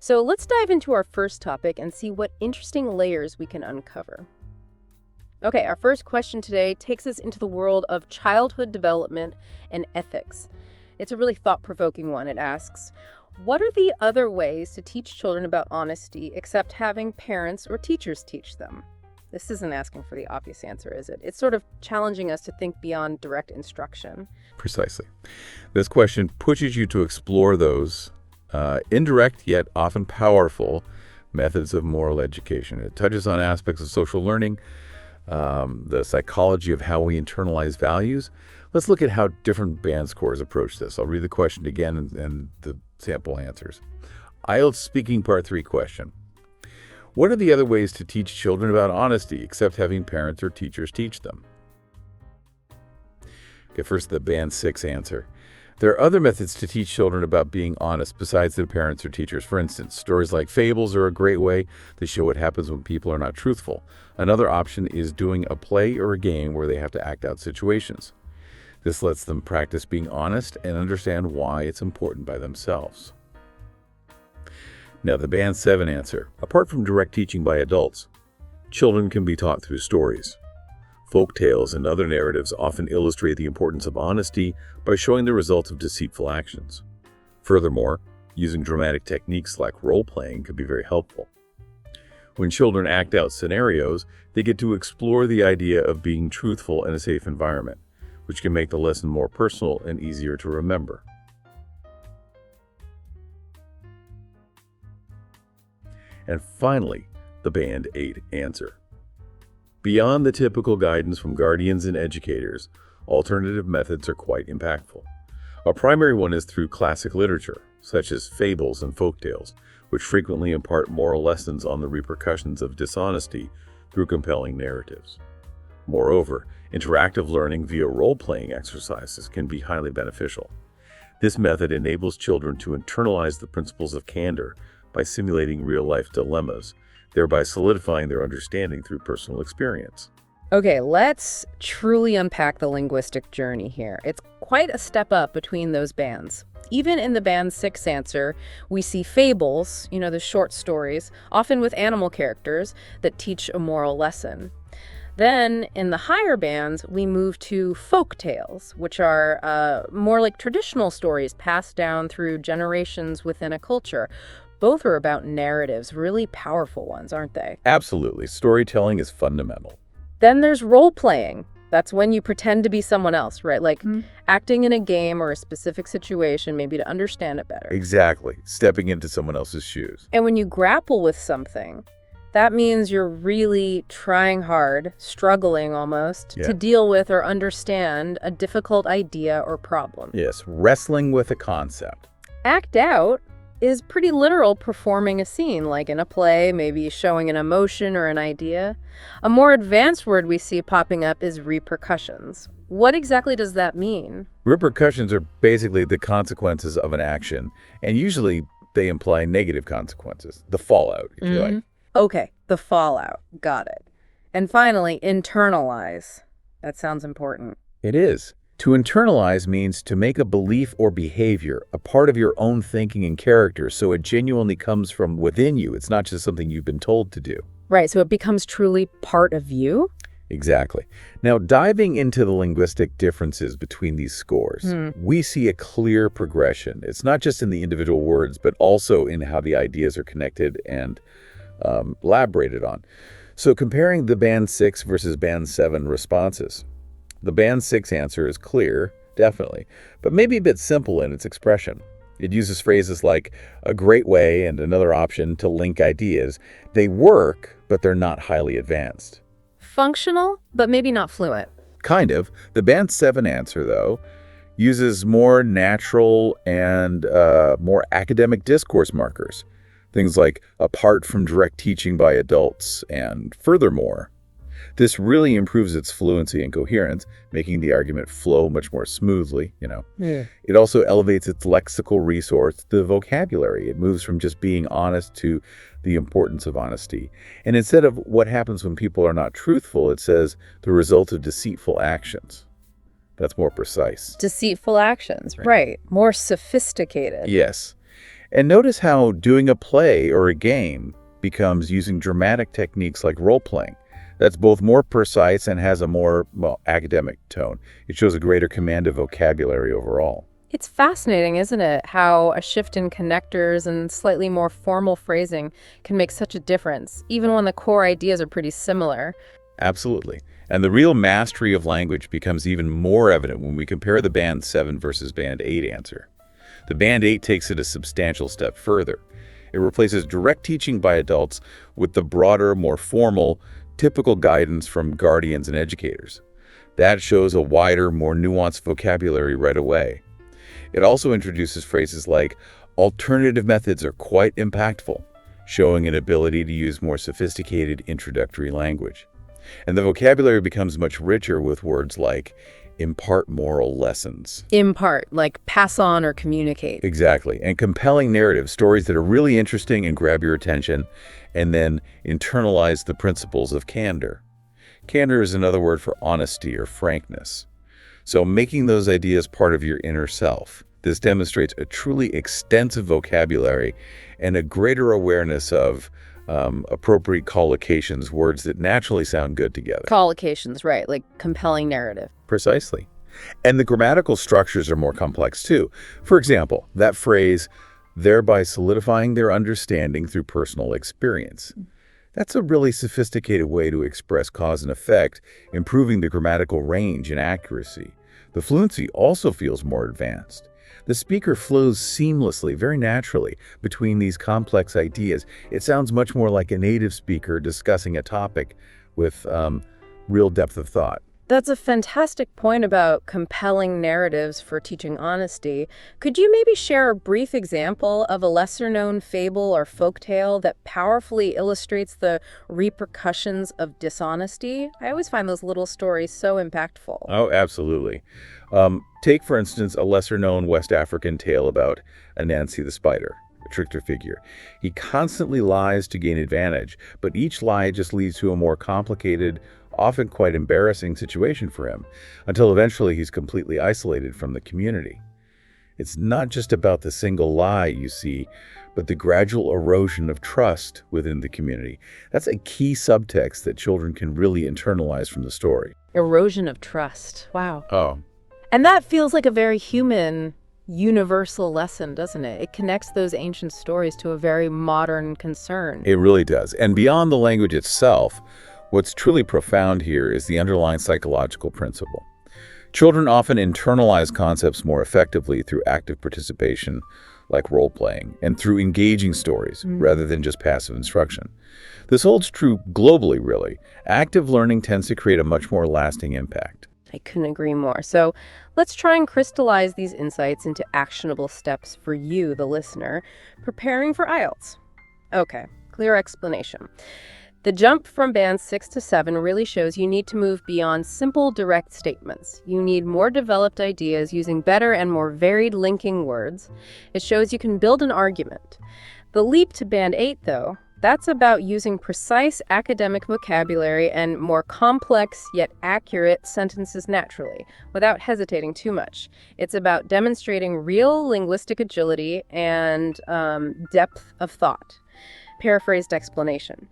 So let's dive into our first topic and see what interesting layers we can uncover. Okay, our first question today takes us into the world of childhood development and ethics. It's a really thought-provoking one. It asks, what are the other ways to teach children about honesty except having parents or teachers teach them? This isn't asking for the obvious answer, is it? It's sort of challenging us to think beyond direct instruction. Precisely. This question pushes you to explore those indirect yet often powerful methods of moral education. It touches on aspects of social learning, the psychology of how we internalize values. Let's look at how different band scores approach this. I'll read the question again and the sample answers. IELTS Speaking Part 3 question. What are the other ways to teach children about honesty except having parents or teachers teach them? Okay, first the Band 6 answer. There are other methods to teach children about being honest besides their parents or teachers. For instance, stories like fables are a great way to show what happens when people are not truthful. Another option is doing a play or a game where they have to act out situations. This lets them practice being honest and understand why it's important by themselves. Now, the Band 7 answer. Apart from direct teaching by adults, children can be taught through stories. Folk tales and other narratives often illustrate the importance of honesty by showing the results of deceitful actions. Furthermore, using dramatic techniques like role-playing can be very helpful. When children act out scenarios, they get to explore the idea of being truthful in a safe environment, which can make the lesson more personal and easier to remember. And finally, the Band 8 answer. Beyond the typical guidance from guardians and educators, alternative methods are quite impactful. A primary one is through classic literature, such as fables and folktales, which frequently impart moral lessons on the repercussions of dishonesty through compelling narratives. Moreover, interactive learning via role-playing exercises can be highly beneficial. This method enables children to internalize the principles of candor by simulating real-life dilemmas, thereby solidifying their understanding through personal experience. Okay, let's truly unpack the linguistic journey here. It's quite a step up between those bands. Even in the Band 6 answer, we see fables, the short stories, often with animal characters that teach a moral lesson. Then, in the higher bands, we move to folk tales, which are more like traditional stories passed down through generations within a culture. Both are about narratives, really powerful ones, aren't they? Absolutely. Storytelling is fundamental. Then there's role-playing. That's when you pretend to be someone else, right? Like acting in a game or a specific situation, maybe to understand it better. Exactly. Stepping into someone else's shoes. And when you grapple with something, that means you're really trying hard, struggling almost, to deal with or understand a difficult idea or problem. Yes, wrestling with a concept. Act out is pretty literal, performing a scene, like in a play, maybe showing an emotion or an idea. A more advanced word we see popping up is repercussions. What exactly does that mean? Repercussions are basically the consequences of an action, and usually they imply negative consequences, the fallout, if you like. Okay, the fallout. Got it. And finally, internalize. That sounds important. It is. To internalize means to make a belief or behavior a part of your own thinking and character, so it genuinely comes from within you. It's not just something you've been told to do. Right, so it becomes truly part of you? Exactly. Now, diving into the linguistic differences between these scores, we see a clear progression. It's not just in the individual words, but also in how the ideas are connected and elaborated on. So comparing the Band 6 versus Band 7 responses, the Band 6 answer is clear, definitely, but maybe a bit simple in its expression. It uses phrases like a great way and another option to link ideas. They work, but they're not highly advanced. Functional, but maybe not fluent. Kind of. The Band 7 answer, though, uses more natural and more academic discourse markers. Things like apart from direct teaching by adults and furthermore. This really improves its fluency and coherence, making the argument flow much more smoothly, It also elevates its lexical resource, the vocabulary. It moves from just being honest to the importance of honesty. And instead of what happens when people are not truthful, it says the result of deceitful actions. That's more precise. Deceitful actions, right. More sophisticated. Yes. And notice how doing a play or a game becomes using dramatic techniques like role-playing. That's both more precise and has a more, well, academic tone. It shows a greater command of vocabulary overall. It's fascinating, isn't it, how a shift in connectors and slightly more formal phrasing can make such a difference, even when the core ideas are pretty similar. Absolutely. And the real mastery of language becomes even more evident when we compare the Band 7 versus Band 8 answer. The Band 8 takes it a substantial step further. It replaces direct teaching by adults with the broader, more formal, typical guidance from guardians and educators. That shows a wider, more nuanced vocabulary right away. It also introduces phrases like, alternative methods are quite impactful, showing an ability to use more sophisticated introductory language. And the vocabulary becomes much richer with words like impart moral lessons. Impart, like pass on or communicate. Exactly. And compelling narrative, stories that are really interesting and grab your attention, and then internalize the principles of candor. Candor is another word for honesty or frankness. So making those ideas part of your inner self. This demonstrates a truly extensive vocabulary and a greater awareness of appropriate collocations, words that naturally sound good together. Collocations, right, like compelling narrative. Precisely. And the grammatical structures are more complex too. For example, that phrase, thereby solidifying their understanding through personal experience. That's a really sophisticated way to express cause and effect, improving the grammatical range and accuracy. The fluency also feels more advanced. The speaker flows seamlessly, very naturally, between these complex ideas. It sounds much more like a native speaker discussing a topic with real depth of thought. That's a fantastic point about compelling narratives for teaching honesty. Could you maybe share a brief example of a lesser-known fable or folktale that powerfully illustrates the repercussions of dishonesty? I always find those little stories so impactful. Oh, absolutely. Take, for instance, a lesser-known West African tale about Anansi the spider, a trickster figure. He constantly lies to gain advantage, but each lie just leads to a more complicated, often quite embarrassing situation for him, until eventually he's completely isolated from the community. It's not just about the single lie, you see, but the gradual erosion of trust within the community. That's a key subtext that children can really internalize from the story. Erosion of trust. Wow. Oh, And that feels like a very human, universal lesson, doesn't it? It connects those ancient stories to a very modern concern. it really does. And beyond the language itself, what's truly profound here is the underlying psychological principle. Children often internalize concepts more effectively through active participation, like role-playing, and through engaging stories, rather than just passive instruction. This holds true globally, really. Active learning tends to create a much more lasting impact. I couldn't agree more. So let's try and crystallize these insights into actionable steps for you, the listener, preparing for IELTS. Okay, clear explanation. The jump from band 6 to 7 really shows you need to move beyond simple, direct statements. You need more developed ideas using better and more varied linking words. It shows you can build an argument. The leap to band 8, though, that's about using precise academic vocabulary and more complex yet accurate sentences naturally, without hesitating too much. It's about demonstrating real linguistic agility and depth of thought. Paraphrased explanation.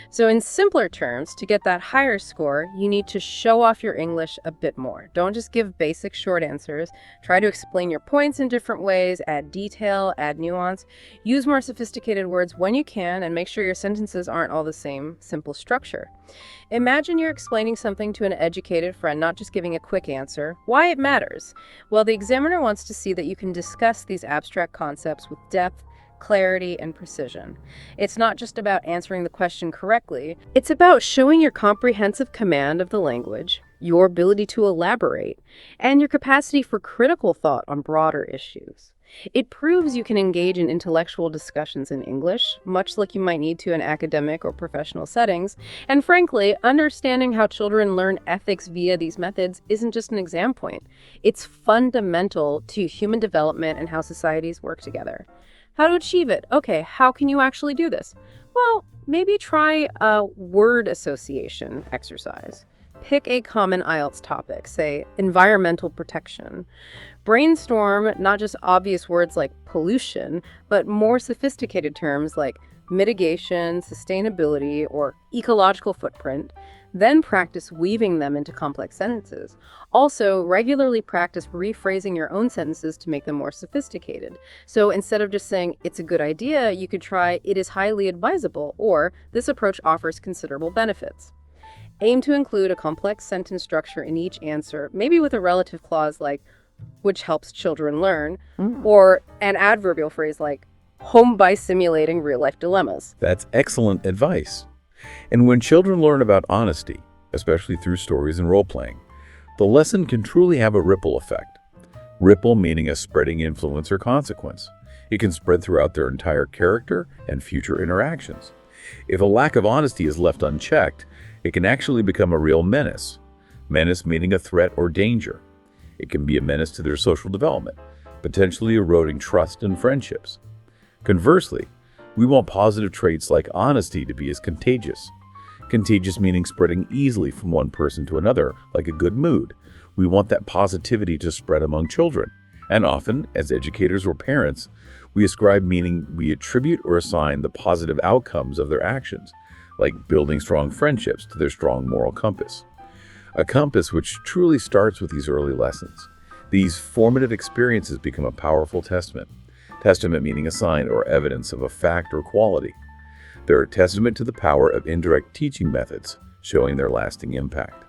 So in simpler terms, to get that higher score, you need to show off your English a bit more. Don't just give basic short answers. Try to explain your points in different ways, add detail, add nuance. Use more sophisticated words when you can, and make sure your sentences aren't all the same simple structure. Imagine you're explaining something to an educated friend, not just giving a quick answer. Why it matters? Well, the examiner wants to see that you can discuss these abstract concepts with depth, clarity, and precision. It's not just about answering the question correctly. It's about showing your comprehensive command of the language, your ability to elaborate, and your capacity for critical thought on broader issues. It proves you can engage in intellectual discussions in English, much like you might need to in academic or professional settings. And frankly, understanding how children learn ethics via these methods isn't just an exam point. It's fundamental to human development and how societies work together. How to achieve it? Okay, how can you actually do this? Well, maybe try a word association exercise. Pick a common IELTS topic, say environmental protection. Brainstorm not just obvious words like pollution, but more sophisticated terms like mitigation, sustainability, or ecological footprint. Then practice weaving them into complex sentences. Also, regularly practice rephrasing your own sentences to make them more sophisticated. So instead of just saying, it's a good idea, you could try, it is highly advisable, or this approach offers considerable benefits. Aim to include a complex sentence structure in each answer, maybe with a relative clause like, which helps children learn, or an adverbial phrase like, home by simulating real-life dilemmas. That's excellent advice. And when children learn about honesty, especially through stories and role-playing, the lesson can truly have a ripple effect. Ripple meaning a spreading influence or consequence. It can spread throughout their entire character and future interactions. If a lack of honesty is left unchecked, it can actually become a real menace. Menace meaning a threat or danger. It can be a menace to their social development, potentially eroding trust and friendships. Conversely, we want positive traits like honesty to be as contagious. Contagious meaning spreading easily from one person to another, like a good mood. We want that positivity to spread among children. And often, as educators or parents, we ascribe meaning we attribute or assign the positive outcomes of their actions, like building strong friendships to their strong moral compass. A compass which truly starts with these early lessons. These formative experiences become a powerful testament. Testament meaning a sign or evidence of a fact or quality. They're a testament to the power of indirect teaching methods, showing their lasting impact.